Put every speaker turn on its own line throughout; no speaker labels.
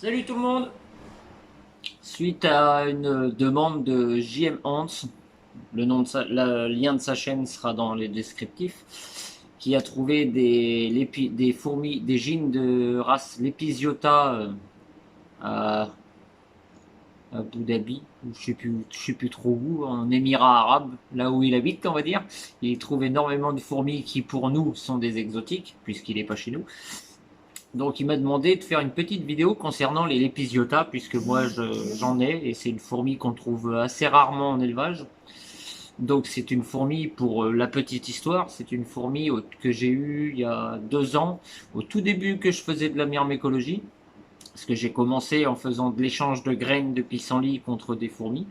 Salut tout le monde! Suite à une demande de JM Hans, le lien de sa chaîne sera dans les descriptifs, qui a trouvé des fourmis, des gines de race Lepisiota à Abu Dhabi, ou je sais plus trop où, en Émirats Arabes, là où il habite, on va dire. Il trouve énormément de fourmis qui pour nous sont des exotiques, puisqu'il n'est pas chez nous. Donc il m'a demandé de faire une petite vidéo concernant les Lepisiota, puisque moi j'en ai, et c'est une fourmi qu'on trouve assez rarement en élevage. Donc c'est une fourmi, pour la petite histoire, c'est une fourmi que j'ai eue il y a 2 ans, au tout début que je faisais de la myrmécologie, parce que j'ai commencé en faisant de l'échange de graines de pissenlit contre des fourmis,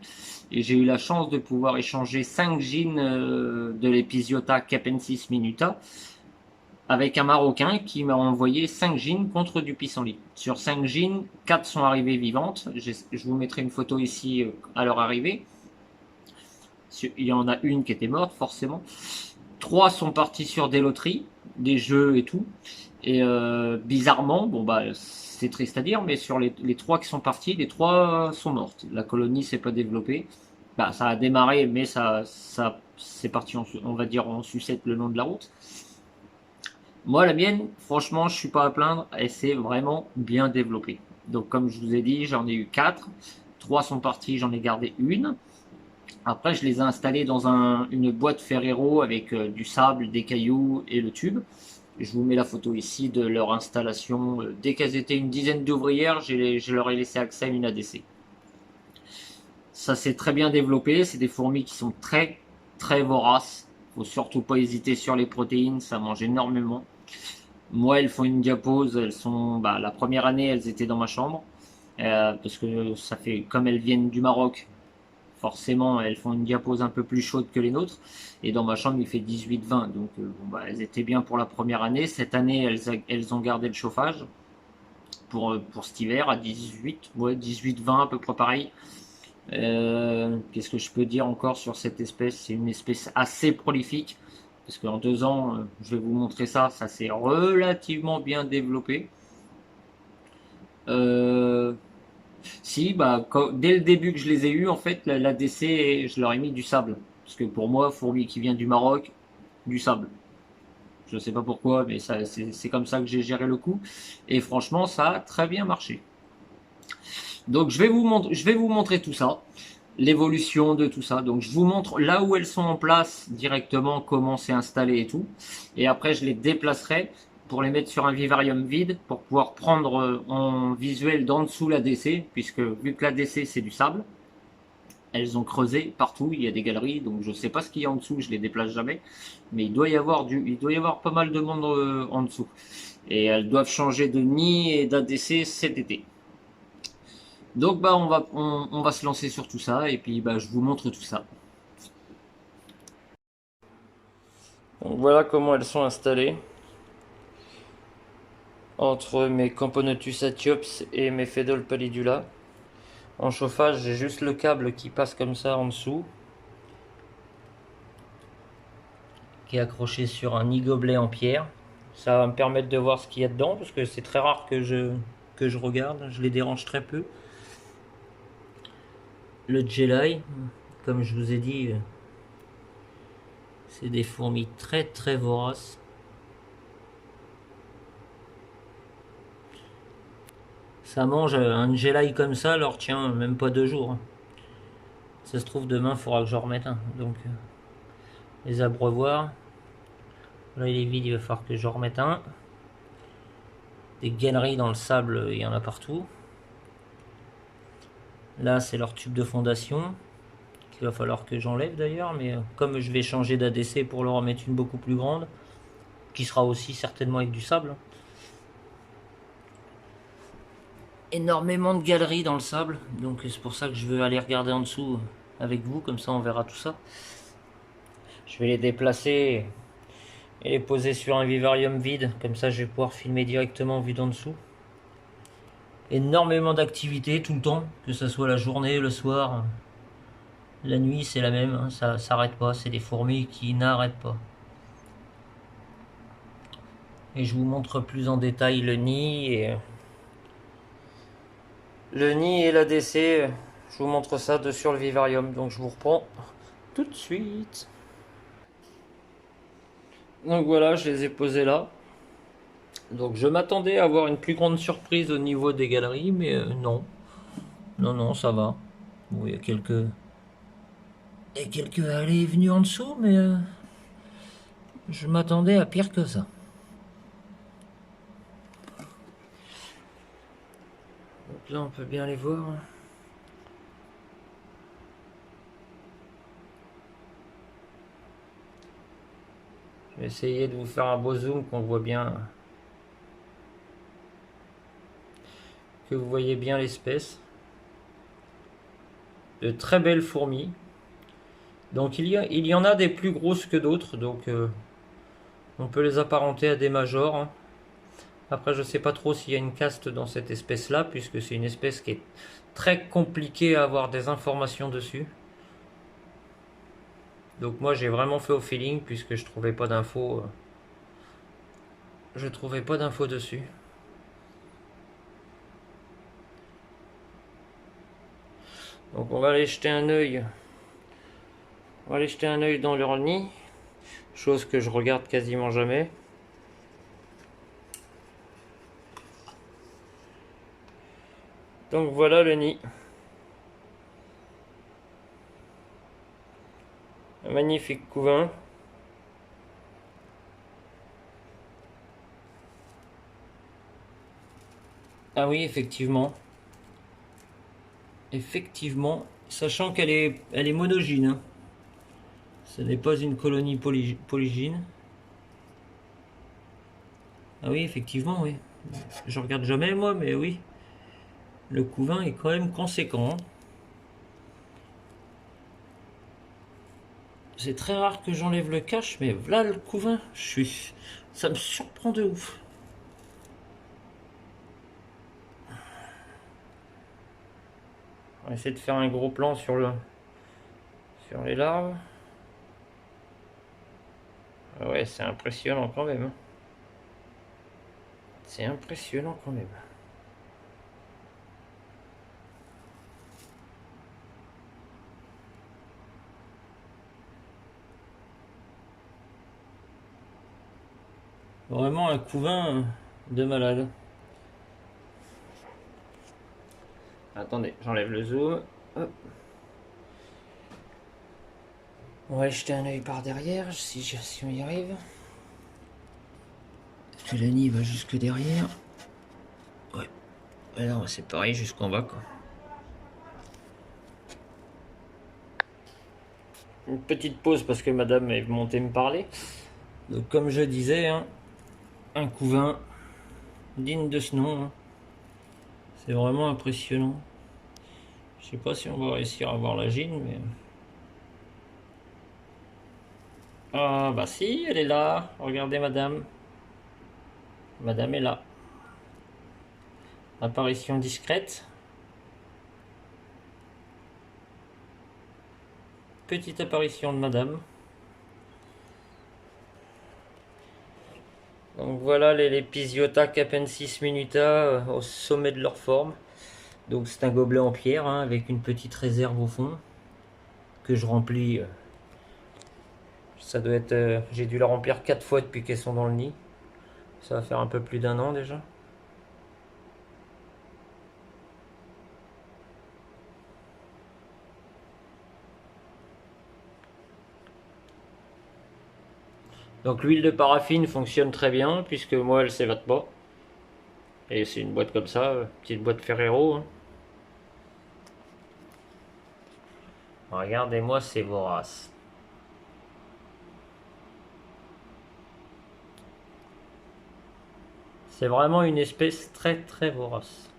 et j'ai eu la chance de pouvoir échanger 5 gènes de l'Episiota capensis minuta, avec un Marocain qui m'a envoyé 5 gines contre du pissenlit. Sur 5 gines, 4 sont arrivées vivantes. Je vous mettrai une photo ici à leur arrivée. Il y en a une qui était morte, forcément. 3 sont partis sur des loteries, des jeux et tout. Et bizarrement, bon bah c'est triste à dire, mais sur les 3 qui sont partis, les 3 sont mortes. La colonie s'est pas développée. Bah, ça a démarré, mais ça c'est parti, on va dire, en sucette le long de la route. Moi, la mienne, franchement, je suis pas à plaindre, elle s'est vraiment bien développée. Donc, comme je vous ai dit, j'en ai eu 4. 3 sont partis, j'en ai gardé une. Après, je les ai installés dans une boîte Ferrero avec du sable, des cailloux et le tube. Je vous mets la photo ici de leur installation. Dès qu'elles étaient une dizaine d'ouvrières, je leur ai laissé accès à une ADC. Ça s'est très bien développé. C'est des fourmis qui sont très, très voraces. Faut surtout pas hésiter sur les protéines, ça mange énormément. Moi, elles font une diapose. Elles sont, bah, la première année, elles étaient dans ma chambre parce que ça fait comme elles viennent du Maroc. Forcément, elles font une diapose un peu plus chaude que les nôtres. Et dans ma chambre, il fait 18-20. Donc, bon, bah, elles étaient bien pour la première année. Cette année, elles ont gardé le chauffage pour cet hiver à 18, ouais, 18-20 à peu près pareil. Qu'est-ce que je peux dire encore sur cette espèce? C'est une espèce assez prolifique. Parce qu'en 2 ans, je vais vous montrer ça, ça s'est relativement bien développé. Euh, Si, bah, dès le début que je les ai eus, en fait, la DC, je leur ai mis du sable. Parce que pour moi, fourmi qui vient du Maroc, du sable. Je sais pas pourquoi, mais c'est comme ça que j'ai géré le coup. Et franchement, ça a très bien marché. Donc, je vais vous montrer tout ça, l'évolution de tout ça. Donc, je vous montre là où elles sont en place directement, comment c'est installé et tout. Et après, je les déplacerai pour les mettre sur un vivarium vide pour pouvoir prendre en visuel d'en dessous la DC, puisque vu que la DC c'est du sable, elles ont creusé partout, il y a des galeries, donc je sais pas ce qu'il y a en dessous, je les déplace jamais, mais il doit y avoir pas mal de monde en dessous. Et elles doivent changer de nid et d'ADC cet été. Donc bah on va se lancer sur tout ça et puis bah je vous montre tout ça. Donc voilà comment elles sont installées entre mes Camponotus atiops et mes Phédol pallidula. En chauffage, j'ai juste le câble qui passe comme ça en dessous, qui est accroché sur un nid gobelet en pierre. Ça va me permettre de voir ce qu'il y a dedans, parce que c'est très rare que je regarde, je les dérange très peu. Le Jelai, comme je vous ai dit, c'est des fourmis très très voraces. Ça mange un Jelai comme ça, leur tient même pas 2 jours. Ça se trouve demain, il faudra que j'en remette un. Donc les abreuvoirs. Là il est vide, il va falloir que j'en remette un. Des galeries dans le sable, il y en a partout. Là c'est leur tube de fondation, qu'il va falloir que j'enlève d'ailleurs, mais comme je vais changer d'ADC pour leur en mettre une beaucoup plus grande, qui sera aussi certainement avec du sable. Énormément de galeries dans le sable, donc c'est pour ça que je veux aller regarder en dessous avec vous, comme ça on verra tout ça. Je vais les déplacer et les poser sur un vivarium vide, comme ça je vais pouvoir filmer directement vue d'en dessous. Énormément d'activités tout le temps, que ce soit la journée, le soir, la nuit c'est la même, hein, ça s'arrête pas, c'est des fourmis qui n'arrêtent pas. Et je vous montre plus en détail le nid le nid et l'ADC. Je vous montre ça sur le vivarium. Donc je vous reprends tout de suite. Donc voilà, je les ai posés là. Donc je m'attendais à avoir une plus grande surprise au niveau des galeries, mais non. Non, non, ça va. Bon, il y a quelques allées et venues en dessous, mais je m'attendais à pire que ça. Donc là, on peut bien les voir. Je vais essayer de vous faire un beau zoom qu'on voit bien, que vous voyez bien l'espèce. De très belles fourmis. Donc il y en a des plus grosses que d'autres, donc on peut les apparenter à des majors, hein. Après, je sais pas trop s'il y a une caste dans cette espèce-là, puisque c'est une espèce qui est très compliquée à avoir des informations dessus. Donc moi, j'ai vraiment fait au feeling, puisque je trouvais pas d'infos. Je trouvais pas d'infos dessus. Donc on va aller jeter un œil. On va aller jeter un œil dans leur nid, chose que je regarde quasiment jamais. Donc voilà le nid. Un magnifique couvain. Ah oui, effectivement. Effectivement, sachant elle est monogyne, hein. Ce n'est pas une colonie polygyne. Ah oui, effectivement, oui. Je regarde jamais moi, mais oui. Le couvain est quand même conséquent. C'est très rare que j'enlève le cache, mais voilà le couvain. Ça me surprend de ouf. On va essayer de faire un gros plan sur les larves. Ah ouais, c'est impressionnant quand même. C'est impressionnant quand même. Vraiment un couvain de malade. Attendez, j'enlève le zoom. Hop. On va aller jeter un œil par derrière, si on y arrive. Est-ce que le nid va jusque derrière? Ouais. Alors c'est pareil jusqu'en bas quoi. Une petite pause parce que madame est montée me parler. Donc comme je disais, hein, un couvain digne de ce nom, hein. C'est vraiment impressionnant. Je sais pas si on va réussir à voir la gine, mais... Ah bah si, elle est là. Regardez madame. Madame est là. Apparition discrète. Petite apparition de madame. Donc voilà les Pisiota capensis minuta au sommet de leur forme. Donc c'est un gobelet en pierre, hein, avec une petite réserve au fond que je remplis. Ça doit être, j'ai dû la remplir 4 fois depuis qu'elles sont dans le nid. Ça va faire un peu plus d'un an déjà. Donc l'huile de paraffine fonctionne très bien puisque moi elle s'évade pas. Et c'est une boîte comme ça, petite boîte Ferrero, hein. Regardez-moi ces voraces. C'est vraiment une espèce très très vorace.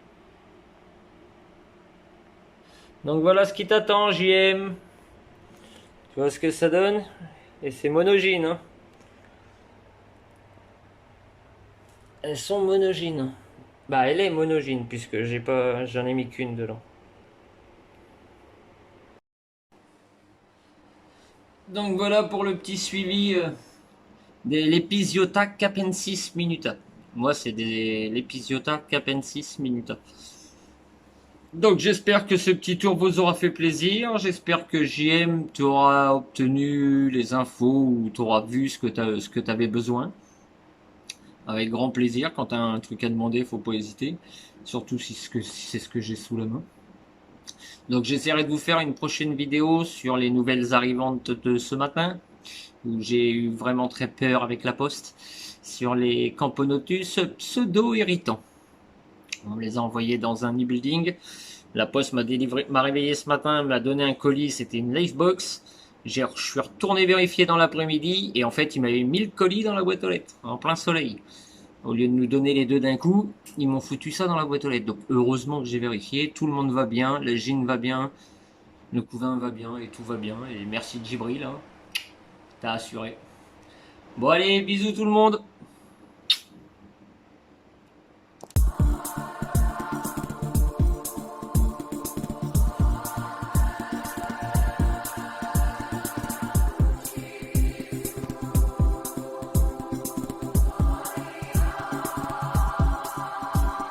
Donc voilà ce qui t'attend, JM. Tu vois ce que ça donne? Et c'est monogyne, hein. Elles sont monogynes. Bah elle est monogyne puisque j'en ai mis qu'une dedans. Donc voilà pour le petit suivi des Lepisiota capensis minuta. Moi c'est des Lepisiota capensis minuta. Donc j'espère que ce petit tour vous aura fait plaisir. J'espère que JM t'aura obtenu les infos ou t'aura vu ce que t'avais besoin. Avec grand plaisir. Quand t'as un truc à demander, faut pas hésiter. Surtout si c'est ce que j'ai sous la main. Donc j'essaierai de vous faire une prochaine vidéo sur les nouvelles arrivantes de ce matin, où j'ai eu vraiment très peur avec la poste, sur les Camponotus pseudo-irritants. On me les a envoyés dans un e-building. La poste m'a réveillé ce matin, m'a donné un colis, c'était une Livebox. Je suis retourné vérifier dans l'après-midi et en fait, ils m'avaient mis le colis dans la boîte aux lettres, en plein soleil. Au lieu de nous donner les deux d'un coup, ils m'ont foutu ça dans la boîte aux lettres. Donc heureusement que j'ai vérifié, tout le monde va bien, la gine va bien, le couvain va bien et tout va bien. Et merci Djibril, hein, t'as assuré. Bon allez, bisous tout le monde.